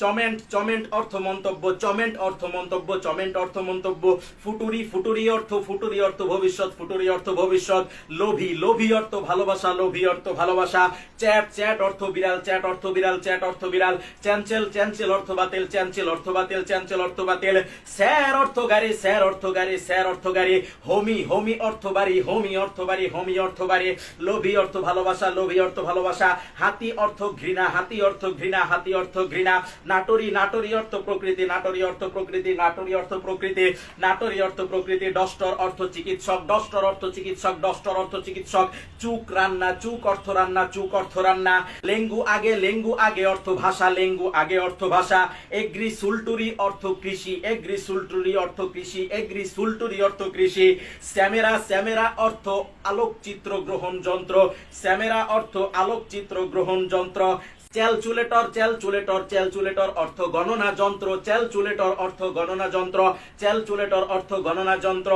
চমেন্ট চমেন্ট অর্থ মন্তব্য, চমেন্ট অর্থ মন্তব্য, চমেন্ট অর্থ মন্তব্য। ফুটুরি ফুটুরি অর্থ ভবিষ্যৎ, ফুটুরি অর্থ ভবিষ্যৎ। লোভী লোভী অর্থ ভালোবাসা, লোভী অর্থ ভালোবাসা। চ্যাট চ্যাট অর্থ বিড়াল, চ্যাট অর্থ বিড়াল, চ্যাট অর্থ বিড়াল। চ্যানচেল চ্যানচেল অর্থ বাতিল, চ্যানচেল অর্থ বাতিল, চ্যানচেল অর্থ বাতিল। স্যার অর্থ গাড়ি, স্যার অর্থ গাড়ি, স্যার অর্থ গাড়ি। হোমি হোমি অর্থ বাড়ি, হোমি অর্থ বাড়ি, হোমি অর্থ বাড়ি। লোভী অর্থ ভালোবাসা, লোভী অর্থ ভালোবাসা। হাতি অর্থ ঘৃণা, হাতি অর্থ ঘৃণা, হাতি অর্থ ঘৃণা। নাটরি নাটরি অর্থ প্রকৃতি, নাটরি অর্থ প্রকৃতি, নাটরি অর্থ প্রকৃতি, নাটরি অর্থ প্রকৃতি। ডস্টর অর্থ চিকিৎসক, ডস্টর অর্থ চিকিৎসক, ডস্টর অর্থ চিকিৎসক। চুক রান্না, চুক অর্থ রান্না, চুক অর্থ রান্না। লেঙ্গু আগে অর্থ ভাষা, লেঙ্গু আগে অর্থ ভাষা। এগ্রি সুলটুরি অর্থ কৃষি, এগ্রি সুলটুরি অর্থ কৃষি, এগ্রি সুলটুরি অর্থ কৃষি। স্যামেরা স্যামেরা অর্থ আলোকচিত্র গ্রহণ যন্ত্র, স্যামেরা অর্থ আলোকচিত্র গ্রহণ যন্ত্র। ক্যালকুলেটর ক্যালকুলেটর ক্যালকুলেটর অর্থ গণনা যন্ত্র, ক্যালকুলেটর অর্থ গণনা যন্ত্র, ক্যালকুলেটর অর্থ গণনা যন্ত্র।